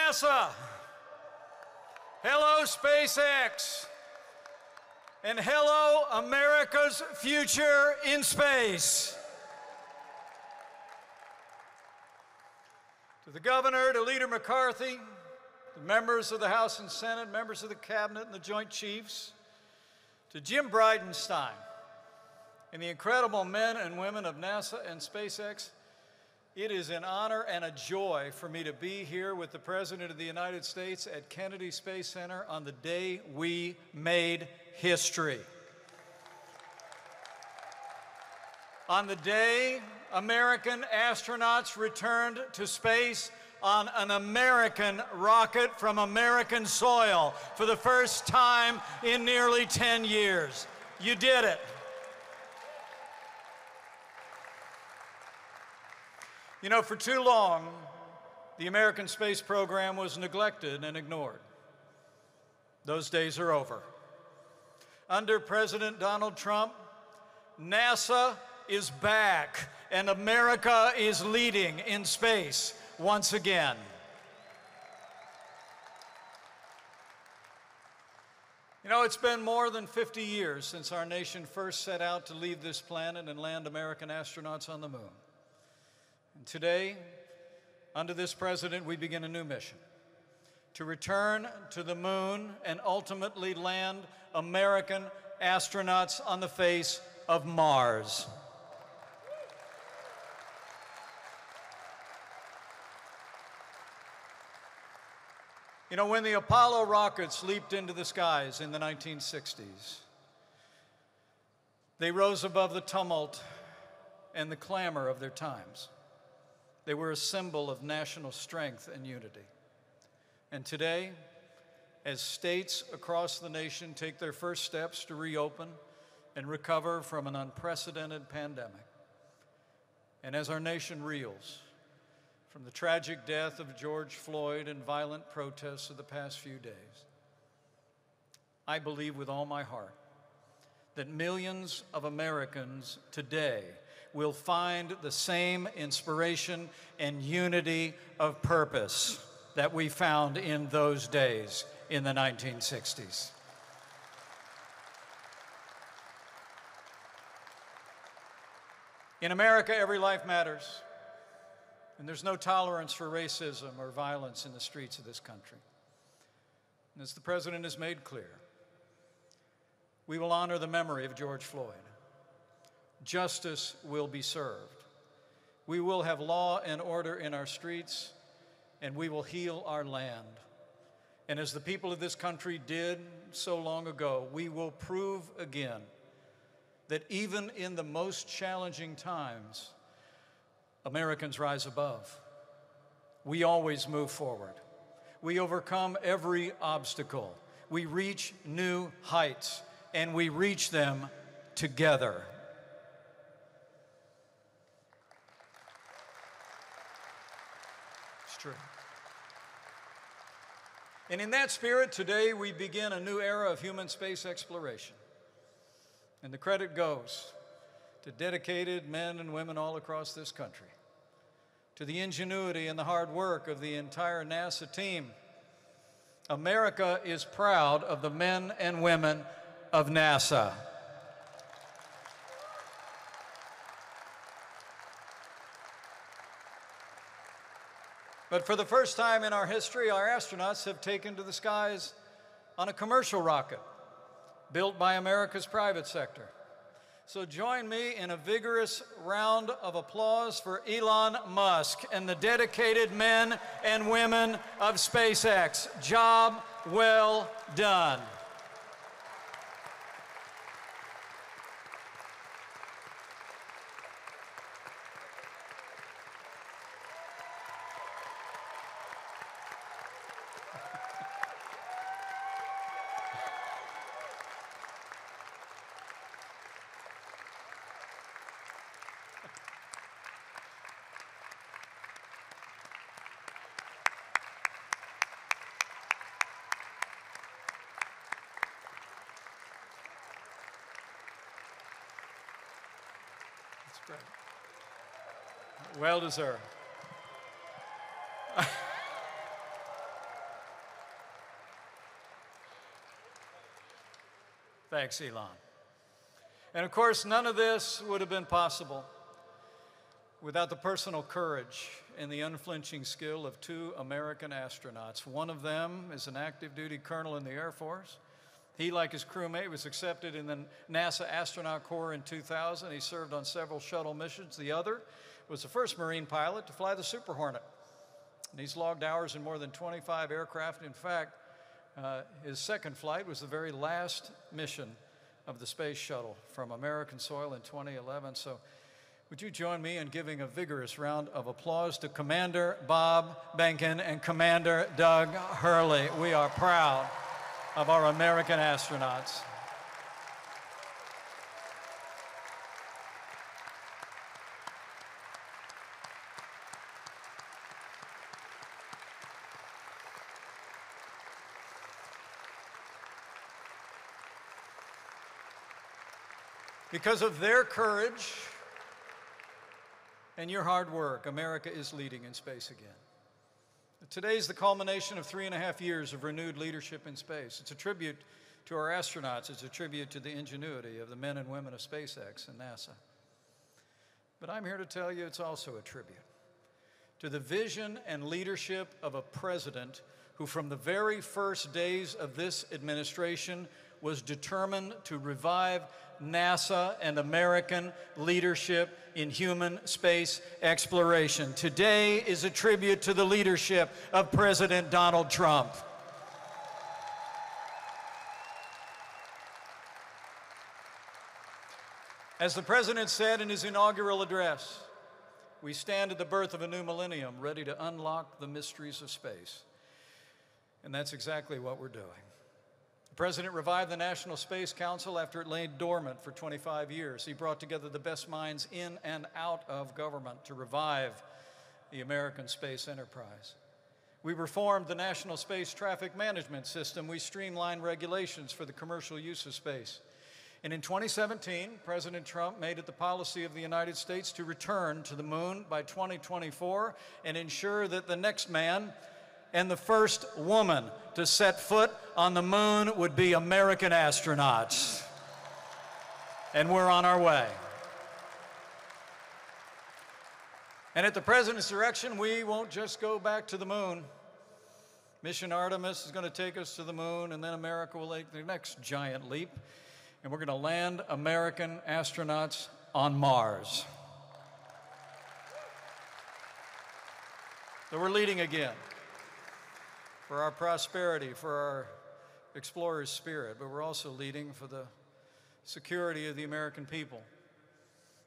NASA. Hello, SpaceX. And hello, America's future in space. To the Governor, to Leader McCarthy, the members of the House and Senate, members of the Cabinet and the Joint Chiefs, to Jim Bridenstine and the incredible men and women of NASA and SpaceX, it is an honor and a joy for me to be here with the President of the United States at Kennedy Space Center on the day we made history. On the day American astronauts returned to space on an American rocket from American soil for the first time in nearly 10 years. You did it. You know, for too long, the American space program was neglected and ignored. Those days are over. Under President Donald Trump, NASA is back, and America is leading in space once again. You know, it's been more than 50 years since our nation first set out to leave this planet and land American astronauts on the moon. And today, under this president, we begin a new mission to return to the moon and ultimately land American astronauts on the face of Mars. You know, when the Apollo rockets leaped into the skies in the 1960s, they rose above the tumult and the clamor of their times. They were a symbol of national strength and unity. And today, as states across the nation take their first steps to reopen and recover from an unprecedented pandemic, and as our nation reels from the tragic death of George Floyd and violent protests of the past few days, I believe with all my heart that millions of Americans today will find the same inspiration and unity of purpose that we found in those days in the 1960s. In America, every life matters, and there's no tolerance for racism or violence in the streets of this country. And as the President has made clear, we will honor the memory of George Floyd. Justice will be served. We will have law and order in our streets, and we will heal our land. And as the people of this country did so long ago, we will prove again that even in the most challenging times, Americans rise above. We always move forward. We overcome every obstacle. We reach new heights, and we reach them together. It's true. And in that spirit, today we begin a new era of human space exploration. And the credit goes to dedicated men and women all across this country, to the ingenuity and the hard work of the entire NASA team. America is proud of the men and women of NASA. But for the first time in our history, our astronauts have taken to the skies on a commercial rocket built by America's private sector. So join me in a vigorous round of applause for Elon Musk and the dedicated men and women of SpaceX. Job well done. Well deserved. Thanks, Elon. And of course, none of this would have been possible without the personal courage and the unflinching skill of two American astronauts. One of them is an active duty colonel in the Air Force. He, like his crewmate, was accepted in the NASA Astronaut Corps in 2000. He served on several shuttle missions. The other was the first Marine pilot to fly the Super Hornet. And he's logged hours in more than 25 aircraft. In fact, his second flight was the very last mission of the space shuttle from American soil in 2011. So would you join me in giving a vigorous round of applause to Commander Bob Behnken and Commander Doug Hurley. We are proud of our American astronauts. Because of their courage and your hard work, America is leading in space again. Today is the culmination of 3.5 years of renewed leadership in space. It's a tribute to our astronauts. It's a tribute to the ingenuity of the men and women of SpaceX and NASA. But I'm here to tell you it's also a tribute to the vision and leadership of a president who, from the very first days of this administration, was determined to revive NASA and American leadership in human space exploration. Today is a tribute to the leadership of President Donald Trump. As the President said in his inaugural address, we stand at the birth of a new millennium, ready to unlock the mysteries of space. And that's exactly what we're doing. The President revived the National Space Council after it lay dormant for 25 years. He brought together the best minds in and out of government to revive the American space enterprise. We reformed the National Space Traffic Management System. We streamlined regulations for the commercial use of space. And in 2017, President Trump made it the policy of the United States to return to the moon by 2024 and ensure that the next man and the first woman to set foot on the moon would be American astronauts. And we're on our way. And at the President's direction, we won't just go back to the moon. Mission Artemis is going to take us to the moon, and then America will take the next giant leap, and we're going to land American astronauts on Mars. So we're leading again. For our prosperity, for our explorer's spirit, but we're also leading for the security of the American people.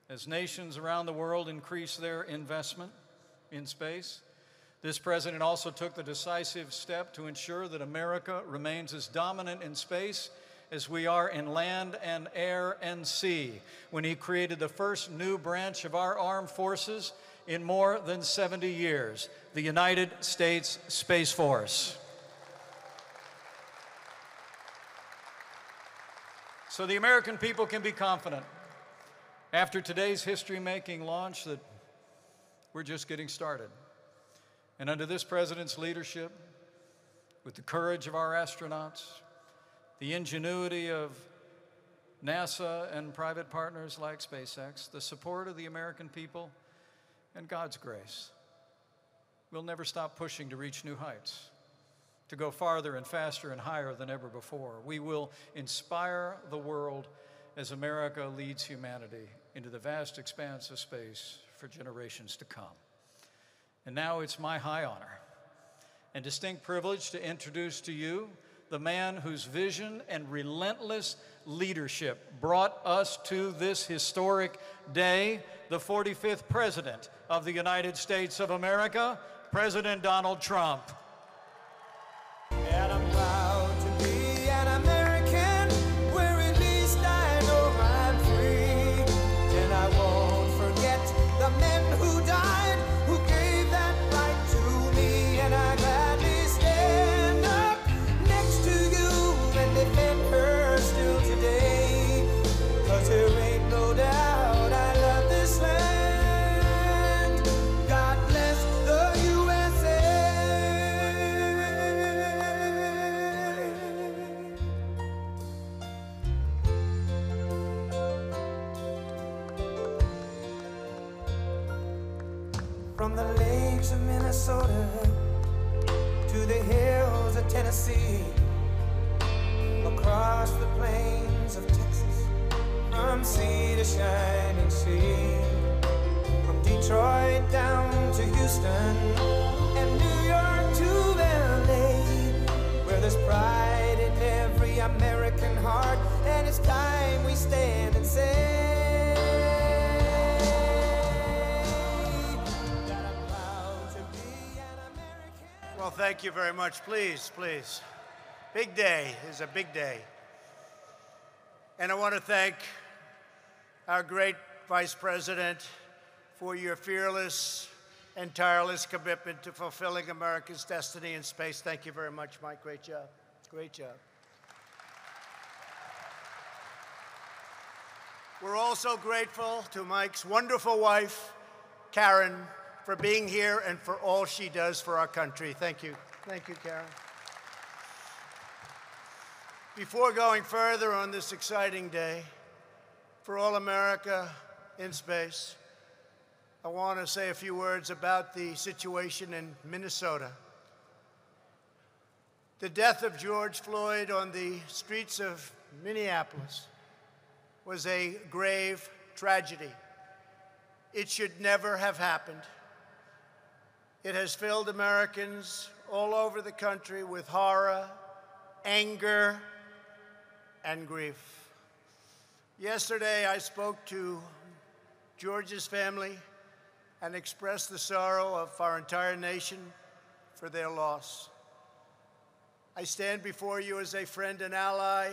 As nations around the world increase their investment in space, this president also took the decisive step to ensure that America remains as dominant in space as we are in land and air and sea, when he created the first new branch of our armed forces in more than 70 years, the United States Space Force. So the American people can be confident, after today's history-making launch, that we're just getting started. And under this president's leadership, with the courage of our astronauts, the ingenuity of NASA and private partners like SpaceX, the support of the American people, and God's grace, we'll never stop pushing to reach new heights, to go farther and faster and higher than ever before. We will inspire the world as America leads humanity into the vast expanse of space for generations to come. And now it's my high honor and distinct privilege to introduce to you the man whose vision and relentless leadership brought us to this historic day, the 45th President of the United States of America, President Donald Trump. And I'm proud to be an American, where at least I know I'm free. And I won't forget the men who died, who gave that right to me. And I gladly stand up next to you and defend her still today. 'Cause there ain't no doubt I love this land. God bless the USA. From the lakes of Minnesota to the hills of Tennessee, across the plains of Texas, from sea to shining sea, from Detroit down to Houston and New York to LA, where there's pride in every American heart, and it's time we stand and say that I'm proud to be an American. Well, thank you very much. Please, please. Big day is a big day. And I want to thank our great Vice President for your fearless and tireless commitment to fulfilling America's destiny in space. Thank you very much, Mike. Great job. Great job. We're also grateful to Mike's wonderful wife, Karen, for being here and for all she does for our country. Thank you. Thank you, Karen. Before going further on this exciting day for all America in space, I want to say a few words about the situation in Minnesota. The death of George Floyd on the streets of Minneapolis was a grave tragedy. It should never have happened. It has filled Americans all over the country with horror, anger, and grief. Yesterday, I spoke to George's family and expressed the sorrow of our entire nation for their loss. I stand before you as a friend and ally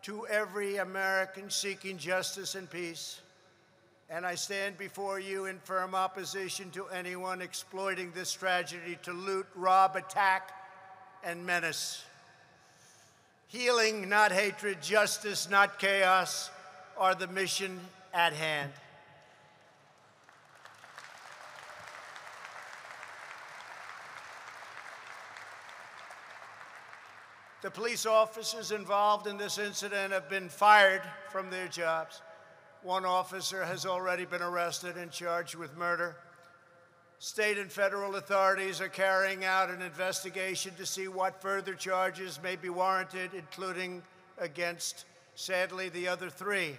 to every American seeking justice and peace, and I stand before you in firm opposition to anyone exploiting this tragedy to loot, rob, attack, and menace. Healing, not hatred, justice, not chaos, are the mission at hand. The police officers involved in this incident have been fired from their jobs. One officer has already been arrested and charged with murder. State and federal authorities are carrying out an investigation to see what further charges may be warranted, including against, sadly, the other three.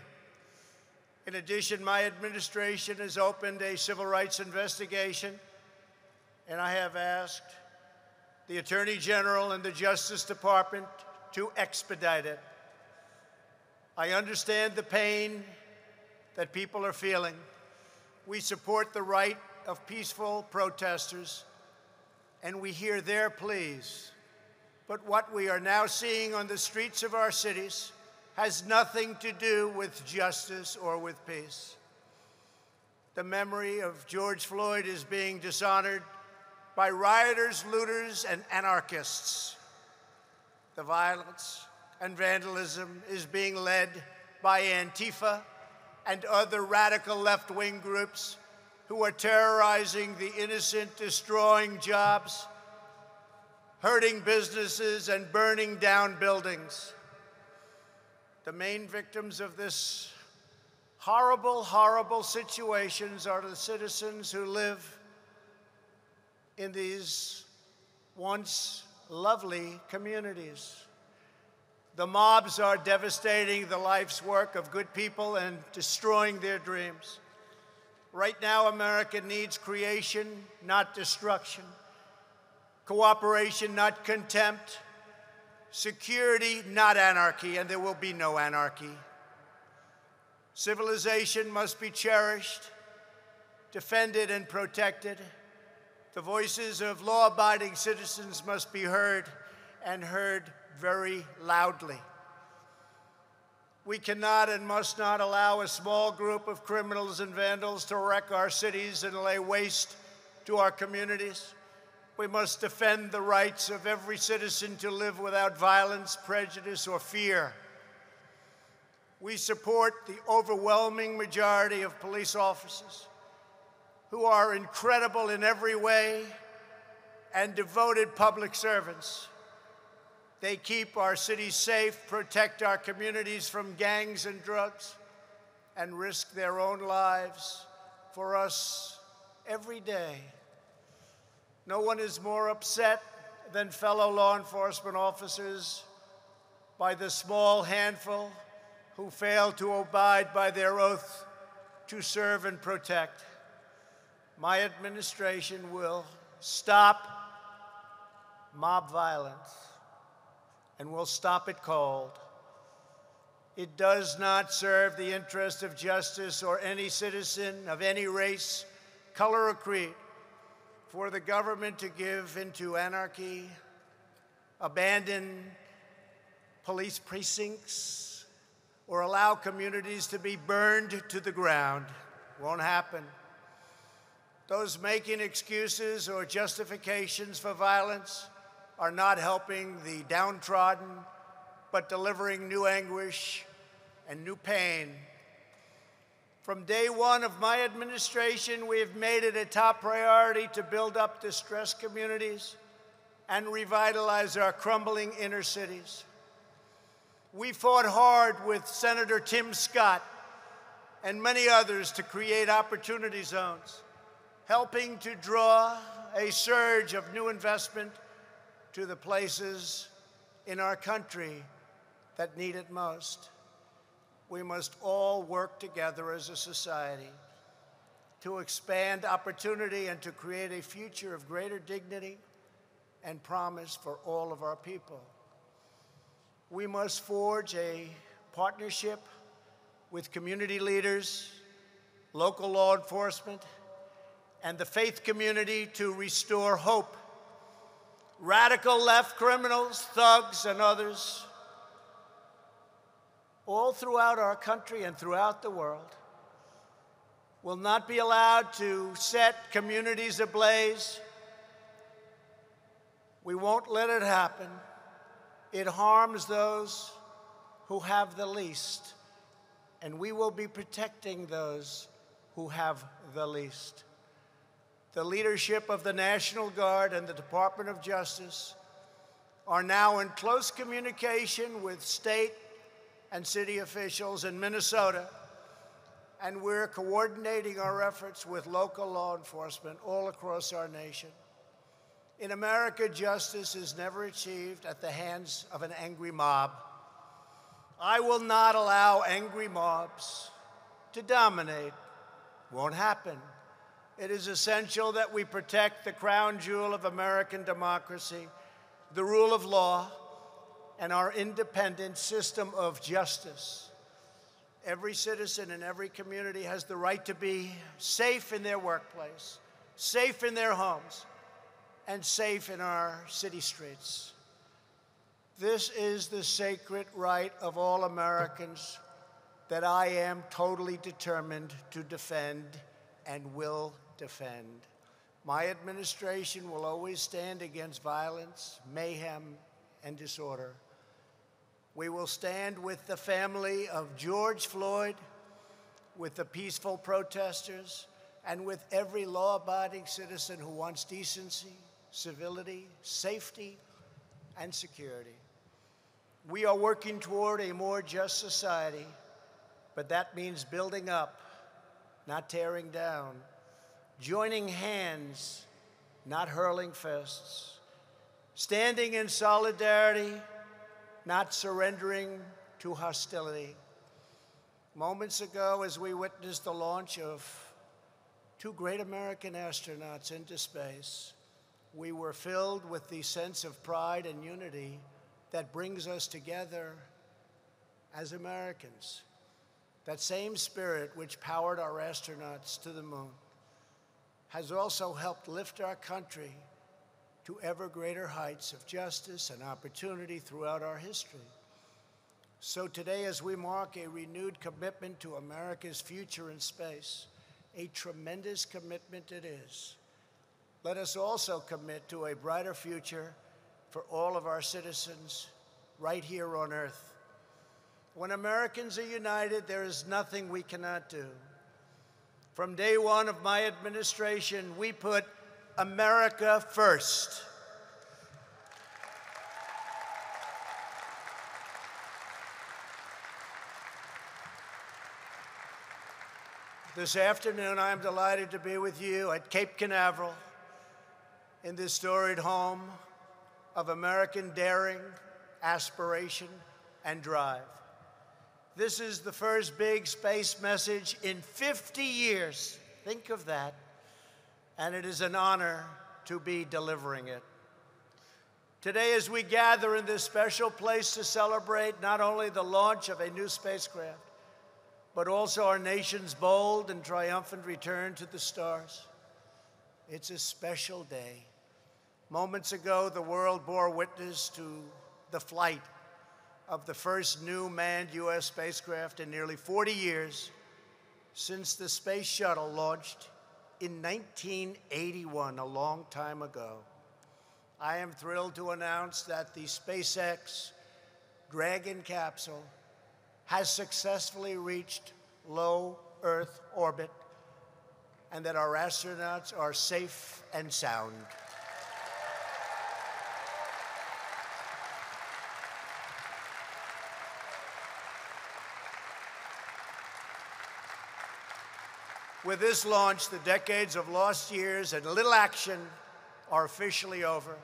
In addition, my administration has opened a civil rights investigation, and I have asked the Attorney General and the Justice Department to expedite it. I understand the pain that people are feeling. We support the right of peaceful protesters, and we hear their pleas. But what we are now seeing on the streets of our cities has nothing to do with justice or with peace. The memory of George Floyd is being dishonored by rioters, looters, and anarchists. The violence and vandalism is being led by Antifa and other radical left-wing groups who are terrorizing the innocent, destroying jobs, hurting businesses, and burning down buildings. The main victims of this horrible, horrible situations are the citizens who live in these once lovely communities. The mobs are devastating the life's work of good people and destroying their dreams. Right now, America needs creation, not destruction. Cooperation, not contempt. Security, not anarchy, and there will be no anarchy. Civilization must be cherished, defended, and protected. The voices of law-abiding citizens must be heard, and heard very loudly. We cannot and must not allow a small group of criminals and vandals to wreck our cities and lay waste to our communities. We must defend the rights of every citizen to live without violence, prejudice, or fear. We support the overwhelming majority of police officers who are incredible in every way and devoted public servants. They keep our cities safe, protect our communities from gangs and drugs, and risk their own lives for us every day. No one is more upset than fellow law enforcement officers by the small handful who fail to abide by their oath to serve and protect. My administration will stop mob violence, and will stop it cold. It does not serve the interest of justice or any citizen of any race, color, or creed for the government to give into anarchy, abandon police precincts, or allow communities to be burned to the ground. Won't happen. Those making excuses or justifications for violence are not helping the downtrodden, but delivering new anguish and new pain. From day one of my administration, we have made it a top priority to build up distressed communities and revitalize our crumbling inner cities. We fought hard with Senator Tim Scott and many others to create opportunity zones, helping to draw a surge of new investment to the places in our country that need it most. We must all work together as a society to expand opportunity and to create a future of greater dignity and promise for all of our people. We must forge a partnership with community leaders, local law enforcement, and the faith community to restore hope. Radical left criminals, thugs, and others, all throughout our country and throughout the world, will not be allowed to set communities ablaze. We won't let it happen. It harms those who have the least, and we will be protecting those who have the least. The leadership of the National Guard and the Department of Justice are now in close communication with state and city officials in Minnesota, and we're coordinating our efforts with local law enforcement all across our nation. In America, justice is never achieved at the hands of an angry mob. I will not allow angry mobs to dominate. Won't happen. It is essential that we protect the crown jewel of American democracy, the rule of law, and our independent system of justice. Every citizen in every community has the right to be safe in their workplace, safe in their homes, and safe in our city streets. This is the sacred right of all Americans that I am totally determined to defend and will defend. My administration will always stand against violence, mayhem, and disorder. We will stand with the family of George Floyd, with the peaceful protesters, and with every law-abiding citizen who wants decency, civility, safety, and security. We are working toward a more just society, but that means building up, not tearing down, joining hands, not hurling fists, standing in solidarity, not surrendering to hostility. Moments ago, as we witnessed the launch of two great American astronauts into space, we were filled with the sense of pride and unity that brings us together as Americans. That same spirit which powered our astronauts to the moon has also helped lift our country to ever greater heights of justice and opportunity throughout our history. So today, as we mark a renewed commitment to America's future in space, a tremendous commitment it is, let us also commit to a brighter future for all of our citizens right here on Earth. When Americans are united, there is nothing we cannot do. From day one of my administration, we put America first. This afternoon, I am delighted to be with you at Cape Canaveral in this storied home of American daring, aspiration, and drive. This is the first big space message in 50 years. Think of that. And it is an honor to be delivering it. Today, as we gather in this special place to celebrate not only the launch of a new spacecraft, but also our nation's bold and triumphant return to the stars, it's a special day. Moments ago, the world bore witness to the flight of the first new manned U.S. spacecraft in nearly 40 years since the Space Shuttle launched in 1981, a long time ago. I am thrilled to announce that the SpaceX Dragon capsule has successfully reached low Earth orbit and that our astronauts are safe and sound. With this launch, the decades of lost years and little action are officially over.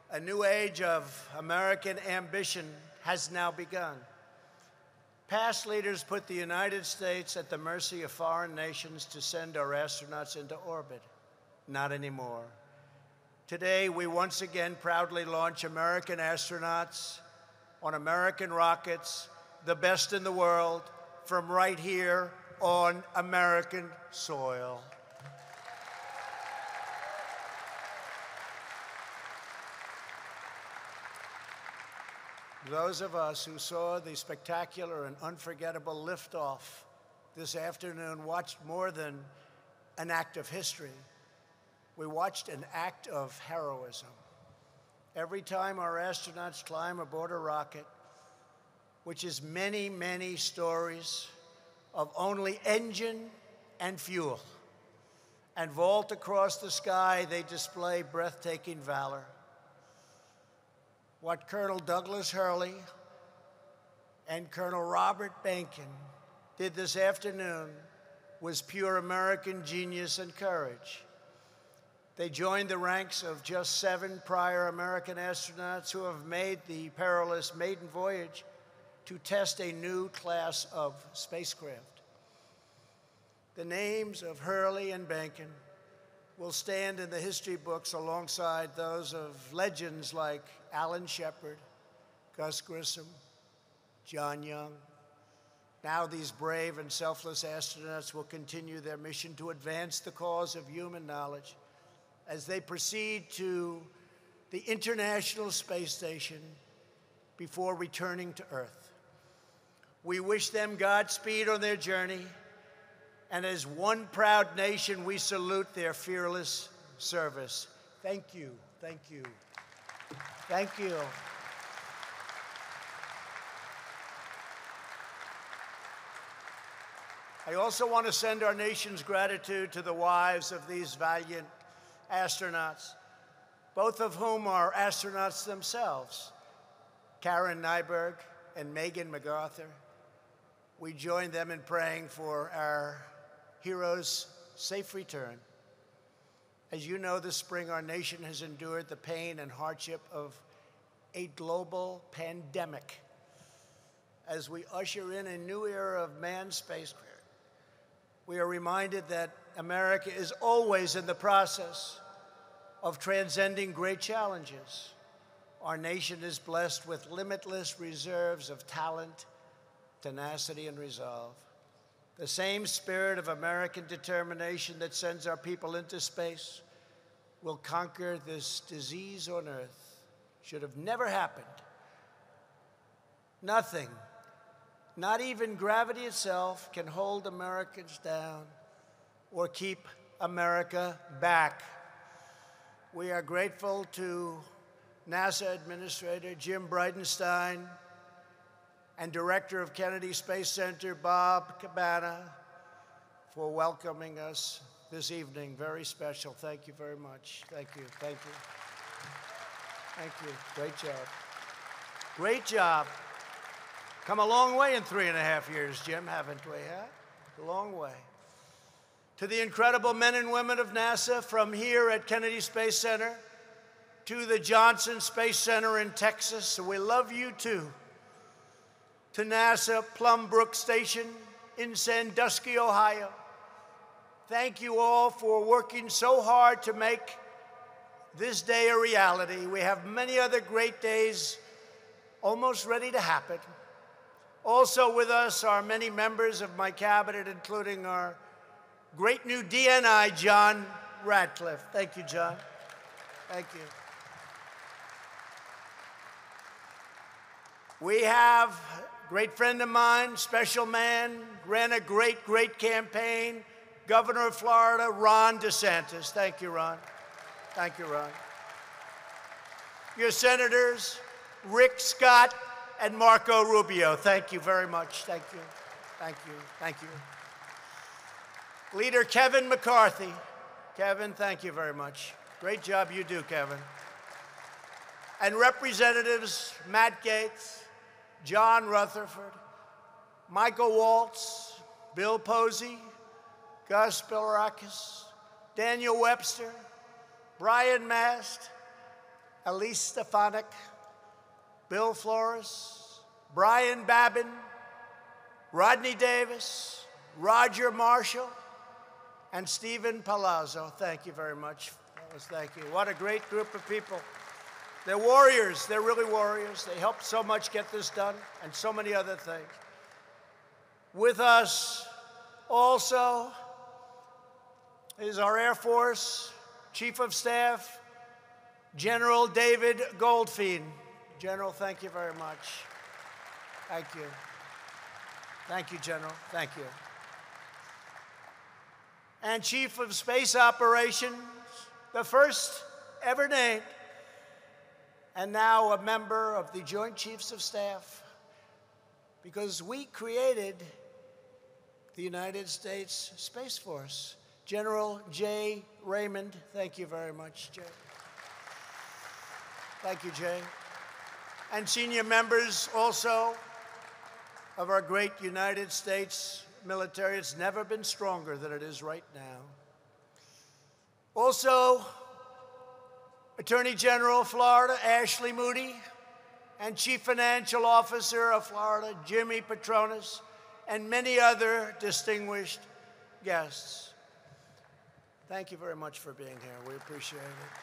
A new age of American ambition has now begun. Past leaders put the United States at the mercy of foreign nations to send our astronauts into orbit. Not anymore. Today, we once again proudly launch American astronauts on American rockets, the best in the world, from right here on American soil. Those of us who saw the spectacular and unforgettable liftoff this afternoon watched more than an act of history. We watched an act of heroism. Every time our astronauts climb aboard a rocket, which is many, many stories of only engine and fuel, and vault across the sky, they display breathtaking valor. What Colonel Douglas Hurley and Colonel Robert Behnken did this afternoon was pure American genius and courage. They joined the ranks of just 7 prior American astronauts who have made the perilous maiden voyage to test a new class of spacecraft. The names of Hurley and Behnken will stand in the history books alongside those of legends like Alan Shepard, Gus Grissom, John Young. Now these brave and selfless astronauts will continue their mission to advance the cause of human knowledge as they proceed to the International Space Station before returning to Earth. We wish them Godspeed on their journey, and as one proud nation, we salute their fearless service. Thank you, thank you, thank you. I also want to send our nation's gratitude to the wives of these valiant astronauts, both of whom are astronauts themselves, Karen Nyberg and Megan MacArthur. We join them in praying for our heroes' safe return. As you know, this spring our nation has endured the pain and hardship of a global pandemic. As we usher in a new era of manned spacecraft, we are reminded that America is always in the process of transcending great challenges. Our nation is blessed with limitless reserves of talent, tenacity, and resolve. The same spirit of American determination that sends our people into space will conquer this disease on Earth. Should have never happened. Nothing, not even gravity itself, can hold Americans down or keep America back. We are grateful to NASA Administrator Jim Bridenstine and Director of Kennedy Space Center, Bob Cabana, for welcoming us this evening. Very special. Thank you very much. Thank you. Thank you. Thank you. Great job. Great job. Come a long way in 3.5 years, Jim, haven't we, huh? A long way. To the incredible men and women of NASA from here at Kennedy Space Center to the Johnson Space Center in Texas, we love you too. To NASA Plum Brook Station in Sandusky, Ohio, thank you all for working so hard to make this day a reality. We have many other great days almost ready to happen. Also with us are many members of my cabinet, including our great new DNI, John Ratcliffe. Thank you, John. Thank you. We have a great friend of mine, special man, ran a great, great campaign, Governor of Florida, Ron DeSantis. Thank you, Ron. Thank you, Ron. Your senators, Rick Scott and Marco Rubio. Thank you very much. Thank you. Thank you. Thank you. Leader Kevin McCarthy. Kevin, thank you very much. Great job you do, Kevin. And Representatives Matt Gaetz, John Rutherford, Michael Waltz, Bill Posey, Gus Bilirakis, Daniel Webster, Brian Mast, Elise Stefanik, Bill Flores, Brian Babin, Rodney Davis, Roger Marshall, and Stephen Palazzo. Thank you very much. Thank you. What a great group of people. They're warriors. They're really warriors. They helped so much get this done and so many other things. With us also is our Air Force Chief of Staff, General David Goldfein. General, thank you very much. Thank you. Thank you, General. Thank you. And Chief of Space Operations, the first ever named, and now a member of the Joint Chiefs of Staff, because we created the United States Space Force. General Jay Raymond, thank you very much, Jay. Thank you, Jay. And senior members also of our great United States military. It's never been stronger than it is right now. Also, Attorney General of Florida, Ashley Moody, and Chief Financial Officer of Florida, Jimmy Patronis, and many other distinguished guests. Thank you very much for being here. We appreciate it.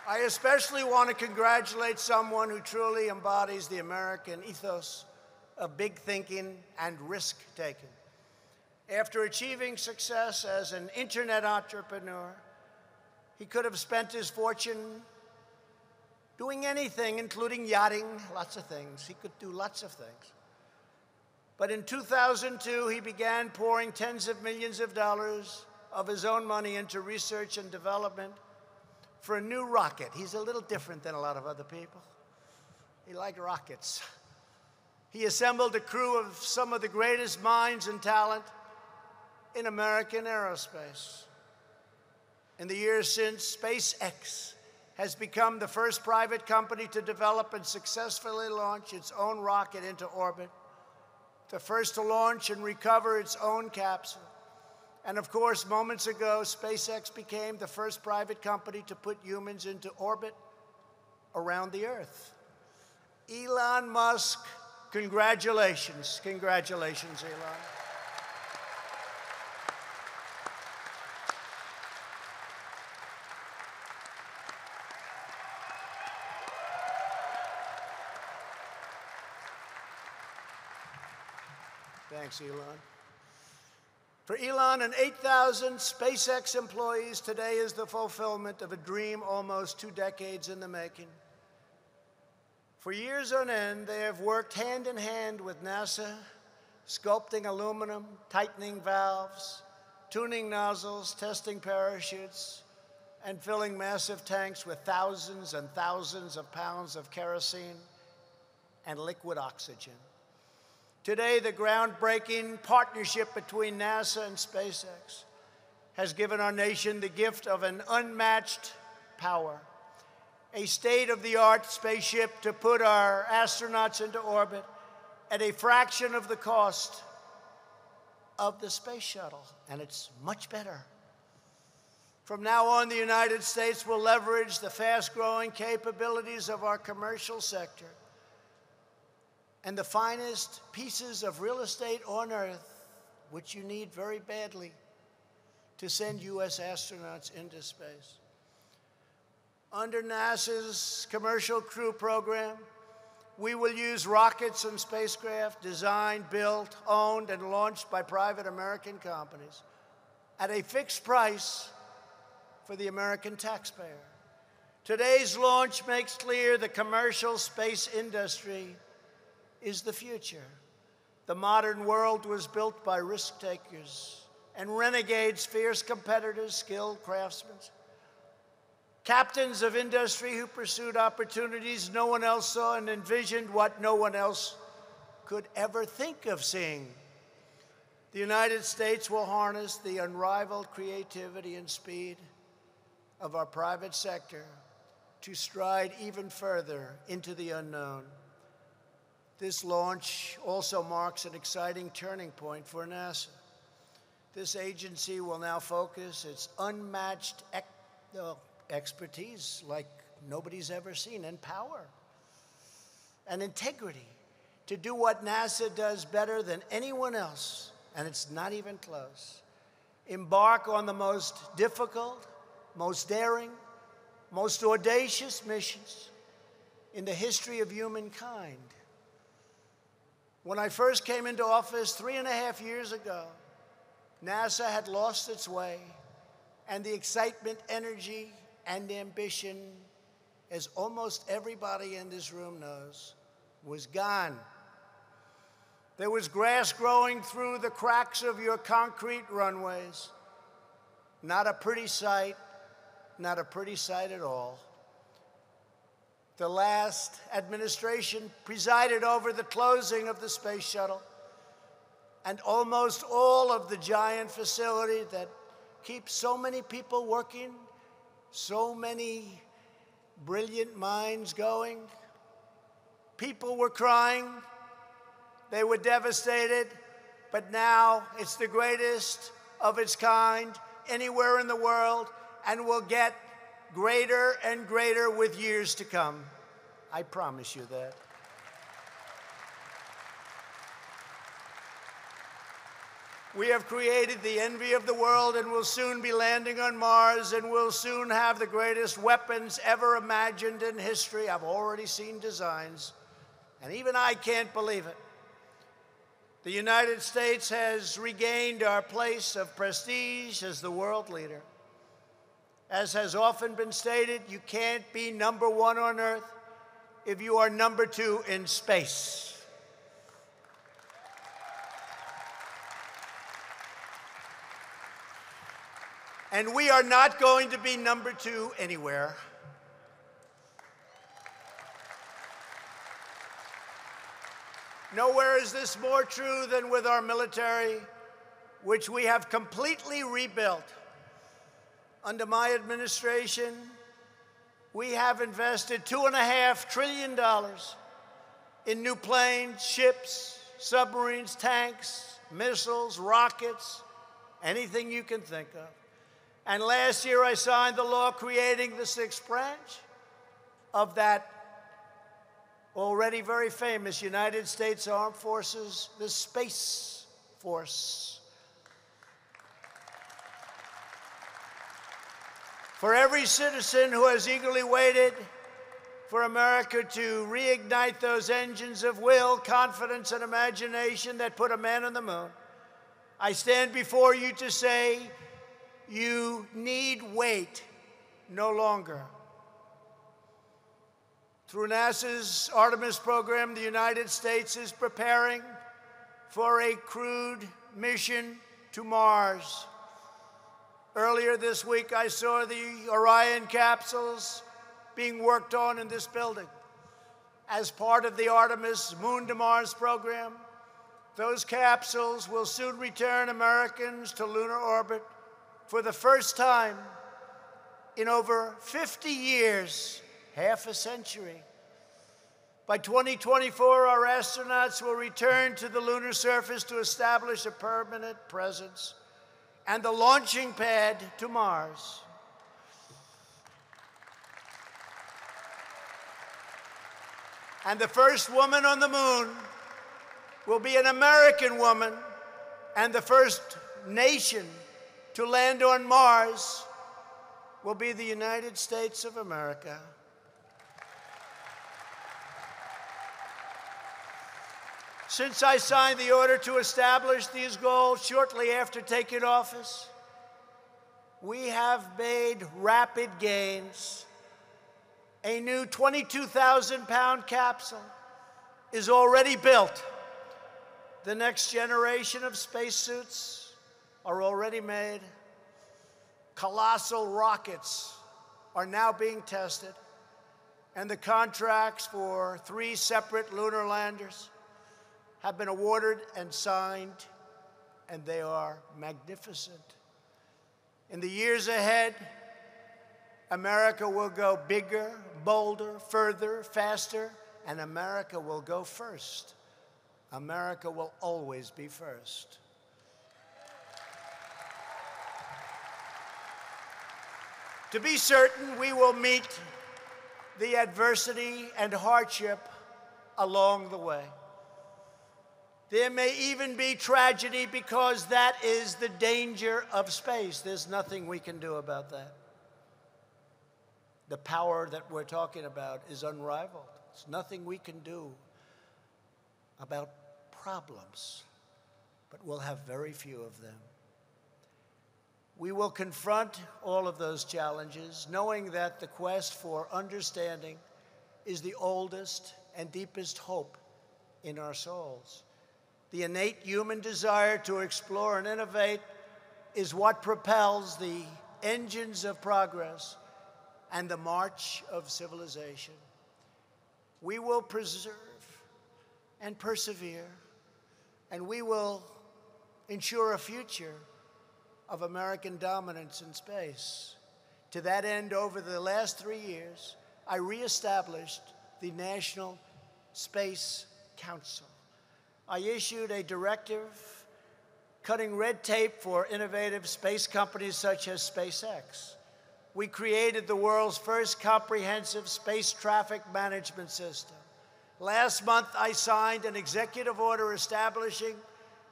I especially want to congratulate someone who truly embodies the American ethos of big thinking and risk-taking. After achieving success as an internet entrepreneur, he could have spent his fortune doing anything, including yachting, lots of things. He could do lots of things. But in 2002, he began pouring tens of millions of dollars of his own money into research and development for a new rocket. He's a little different than a lot of other people. He liked rockets. He assembled a crew of some of the greatest minds and talent in American aerospace. In the years since, SpaceX has become the first private company to develop and successfully launch its own rocket into orbit, the first to launch and recover its own capsule. And of course, moments ago, SpaceX became the first private company to put humans into orbit around the Earth. Elon Musk, congratulations. Congratulations, Elon. Thanks, Elon. For Elon and 8,000 SpaceX employees, today is the fulfillment of a dream almost 2 decades in the making. For years on end, they have worked hand in hand with NASA, sculpting aluminum, tightening valves, tuning nozzles, testing parachutes, and filling massive tanks with thousands and thousands of pounds of kerosene and liquid oxygen. Today, the groundbreaking partnership between NASA and SpaceX has given our nation the gift of an unmatched power, a state-of-the-art spaceship to put our astronauts into orbit at a fraction of the cost of the space shuttle, and it's much better. From now on, the United States will leverage the fast-growing capabilities of our commercial sector and the finest pieces of real estate on Earth, which you need very badly to send U.S. astronauts into space. Under NASA's Commercial Crew Program, we will use rockets and spacecraft designed, built, owned, and launched by private American companies at a fixed price for the American taxpayer. Today's launch makes clear the commercial space industry is the future. The modern world was built by risk takers and renegades, fierce competitors, skilled craftsmen, captains of industry who pursued opportunities no one else saw and envisioned what no one else could ever think of seeing. The United States will harness the unrivaled creativity and speed of our private sector to stride even further into the unknown. This launch also marks an exciting turning point for NASA. This agency will now focus its unmatched expertise like nobody's ever seen, and power and integrity to do what NASA does better than anyone else, and it's not even close. Embark on the most difficult, most daring, most audacious missions in the history of humankind. When I first came into office 3.5 years ago, NASA had lost its way, and the excitement, energy, and ambition, as almost everybody in this room knows, was gone. There was grass growing through the cracks of your concrete runways. Not a pretty sight, not a pretty sight at all. The last administration presided over the closing of the space shuttle and almost all of the giant facility that keeps so many people working, so many brilliant minds going. People were crying, they were devastated, but now it's the greatest of its kind anywhere in the world, and will get greater and greater with years to come. I promise you that. We have created the envy of the world, and will soon be landing on Mars, and will soon have the greatest weapons ever imagined in history. I've already seen designs, and even I can't believe it. The United States has regained our place of prestige as the world leader. As has often been stated, you can't be number one on Earth if you are number two in space. And we are not going to be number two anywhere. Nowhere is this more true than with our military, which we have completely rebuilt. Under my administration, we have invested $2.5 trillion in new planes, ships, submarines, tanks, missiles, rockets, anything you can think of. And last year, I signed the law creating the sixth branch of that already very famous United States Armed Forces, the Space Force. For every citizen who has eagerly waited for America to reignite those engines of will, confidence, and imagination that put a man on the moon, I stand before you to say, you need wait no longer. Through NASA's Artemis program, the United States is preparing for a crewed mission to Mars. Earlier this week, I saw the Orion capsules being worked on in this building. As part of the Artemis Moon to Mars program, those capsules will soon return Americans to lunar orbit for the first time in over 50 years, half a century. By 2024, our astronauts will return to the lunar surface to establish a permanent presence and the launching pad to Mars. And the first woman on the moon will be an American woman, and the first nation to land on Mars will be the United States of America. Since I signed the order to establish these goals shortly after taking office, we have made rapid gains. A new 22,000-pound capsule is already built. The next generation of spacesuits are already made. Colossal rockets are now being tested, and the contracts for 3 separate lunar landers have been awarded and signed, and they are magnificent. In the years ahead, America will go bigger, bolder, further, faster, and America will go first. America will always be first. To be certain, we will meet the adversity and hardship along the way. There may even be tragedy, because that is the danger of space. There's nothing we can do about that. The power that we're talking about is unrivaled. There's nothing we can do about problems, but we'll have very few of them. We will confront all of those challenges, knowing that the quest for understanding is the oldest and deepest hope in our souls. The innate human desire to explore and innovate is what propels the engines of progress and the march of civilization. We will preserve and persevere, and we will ensure a future of American dominance in space. To that end, over the last 3 years, I reestablished the National Space Council. I issued a directive cutting red tape for innovative space companies such as SpaceX. We created the world's first comprehensive space traffic management system. Last month, I signed an executive order establishing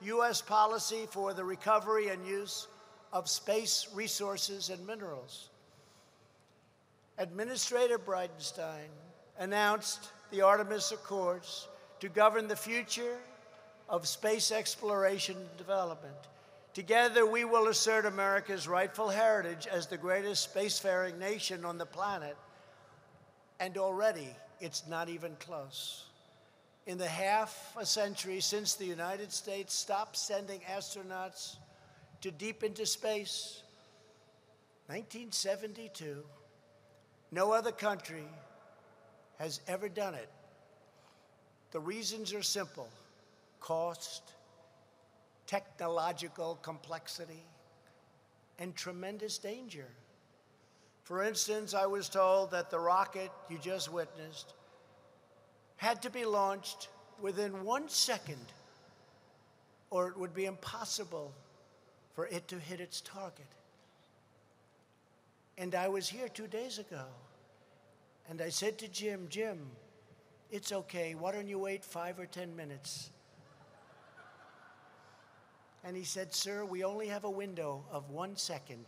U.S. policy for the recovery and use of space resources and minerals. Administrator Bridenstine announced the Artemis Accords to govern the future of space exploration and development. Together, we will assert America's rightful heritage as the greatest spacefaring nation on the planet, and already it's not even close. In the half a century since the United States stopped sending astronauts to deep into space, 1972, no other country has ever done it. The reasons are simple: cost, technological complexity, and tremendous danger. For instance, I was told that the rocket you just witnessed had to be launched within 1 second, or it would be impossible for it to hit its target. And I was here 2 days ago, and I said to Jim, it's okay, why don't you wait 5 or 10 minutes? And he said, sir, we only have a window of 1 second.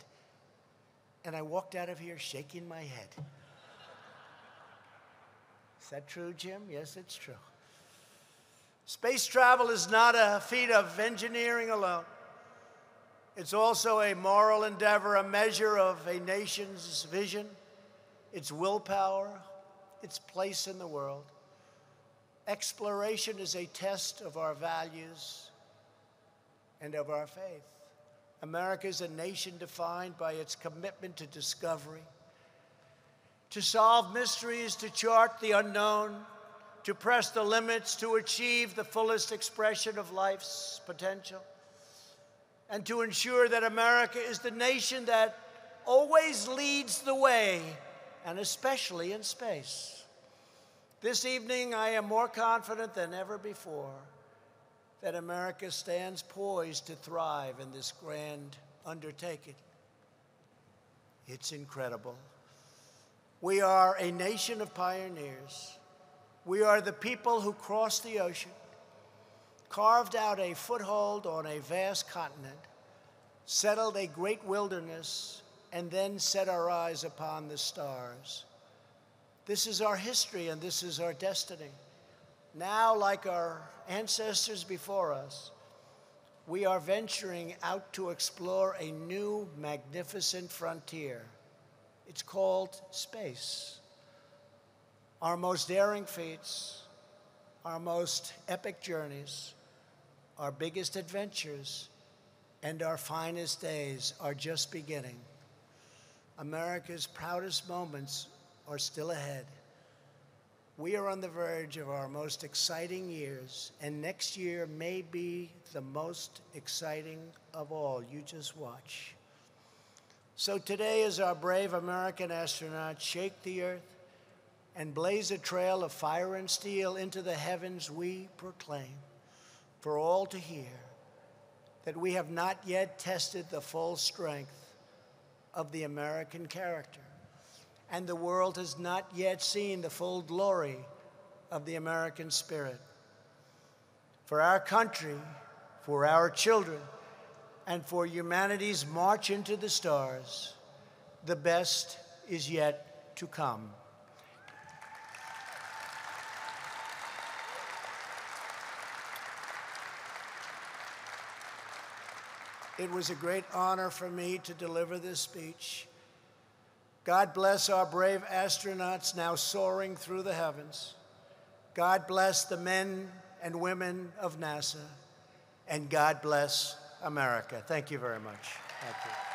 And I walked out of here shaking my head. Is that true, Jim? Yes, it's true. Space travel is not a feat of engineering alone. It's also a moral endeavor, a measure of a nation's vision, its willpower, its place in the world. Exploration is a test of our values and of our faith. America is a nation defined by its commitment to discovery, to solve mysteries, to chart the unknown, to press the limits, to achieve the fullest expression of life's potential, and to ensure that America is the nation that always leads the way, and especially in space. This evening, I am more confident than ever before that America stands poised to thrive in this grand undertaking. It's incredible. We are a nation of pioneers. We are the people who crossed the ocean, carved out a foothold on a vast continent, settled a great wilderness, and then set our eyes upon the stars. This is our history and this is our destiny. Now, like our ancestors before us, we are venturing out to explore a new, magnificent frontier. It's called space. Our most daring feats, our most epic journeys, our biggest adventures, and our finest days are just beginning. America's proudest moments are still ahead. We are on the verge of our most exciting years, and next year may be the most exciting of all. You just watch. So today, as our brave American astronauts shake the earth and blaze a trail of fire and steel into the heavens, we proclaim for all to hear that we have not yet tested the full strength of the American character, and the world has not yet seen the full glory of the American spirit. For our country, for our children, and for humanity's march into the stars, the best is yet to come. It was a great honor for me to deliver this speech. God bless our brave astronauts now soaring through the heavens. God bless the men and women of NASA. And God bless America. Thank you very much. Thank you.